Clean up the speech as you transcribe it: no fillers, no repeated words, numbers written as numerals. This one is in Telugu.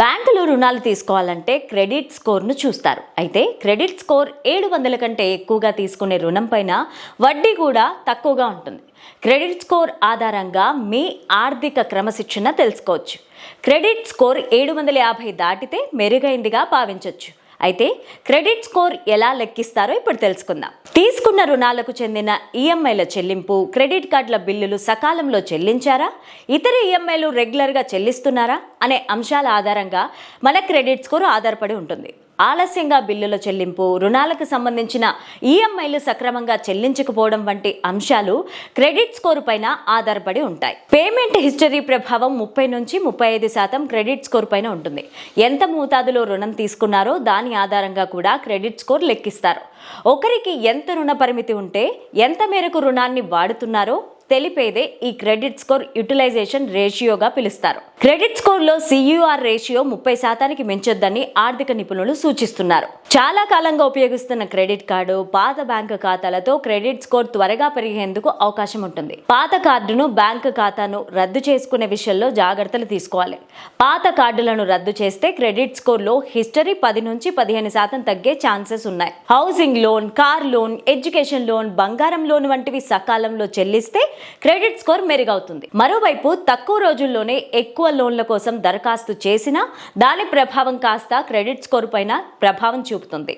బ్యాంకులు రుణాలు తీసుకోవాలంటే క్రెడిట్ స్కోర్ను చూస్తారు. అయితే క్రెడిట్ స్కోర్ 700 కంటే ఎక్కువగా తీసుకునే రుణం పైన వడ్డీ కూడా తక్కువగా ఉంటుంది. క్రెడిట్ స్కోర్ ఆధారంగా మీ ఆర్థిక క్రమశిక్షణ తెలుసుకోవచ్చు. క్రెడిట్ స్కోర్ 750 దాటితే మెరుగైందిగా భావించవచ్చు. అయితే క్రెడిట్ స్కోర్ ఎలా లెక్కిస్తారో ఇప్పుడు తెలుసుకుందాం. తీసుకున్న రుణాలకు చెందిన ఈఎంఐల చెల్లింపు, క్రెడిట్ కార్డుల బిల్లులు సకాలంలో చెల్లించారా, ఇతర ఈఎంఐలు రెగ్యులర్గా చెల్లిస్తున్నారా అనే అంశాల ఆధారంగా మన క్రెడిట్ స్కోర్ ఆధారపడి ఉంటుంది. ఆలస్యంగా బిల్లుల చెల్లింపు, రుణాలకు సంబంధించిన ఈఎంఐలు సక్రమంగా చెల్లించకపోవడం వంటి అంశాలు క్రెడిట్ స్కోర్ పైన ఆధారపడి ఉంటాయి. పేమెంట్ హిస్టరీ ప్రభావం 30 నుంచి 35% క్రెడిట్ స్కోర్ పైన ఉంటుంది. ఎంత మోతాదులో రుణం తీసుకున్నారో దాని ఆధారంగా కూడా క్రెడిట్ స్కోర్ లెక్కిస్తారు. ఒకరికి ఎంత రుణ పరిమితి ఉంటే ఎంత మేరకు రుణాన్ని వాడుతున్నారో తెలిపేదే ఈ క్రెడిట్ స్కోర్ యూటిలైజేషన్ రేషియోగా పిలుస్తారు. క్రెడిట్ స్కోర్లో CUR రేషియో 30% మించొద్దని ఆర్థిక నిపుణులు సూచిస్తున్నారు. చాలా కాలంగా ఉపయోగిస్తున్న క్రెడిట్ కార్డు, పాత బ్యాంకు ఖాతాలతో క్రెడిట్ స్కోర్ త్వరగా పెరిగేందుకు అవకాశం ఉంటుంది. పాత కార్డును, బ్యాంకు ఖాతాను రద్దు చేసుకునే విషయంలో జాగ్రత్తలు తీసుకోవాలి. పాత కార్డులను రద్దు చేస్తే క్రెడిట్ స్కోర్లో హిస్టరీ 10 నుంచి 15% తగ్గే ఛాన్సెస్ ఉన్నాయి. Housing loan, car loan, education loan, బంగారం లోన్ వంటివి సకాలంలో చెల్లిస్తే క్రెడిట్ స్కోర్ మెరుగవుతుంది. మరోవైపు తక్కువ రోజుల్లోనే ఎక్కువ లోన్ల కోసం దరఖాస్తు చేసినా దాని ప్రభావం కాస్త క్రెడిట్ స్కోర్ పైన ప్రభావం చూపుతుంది.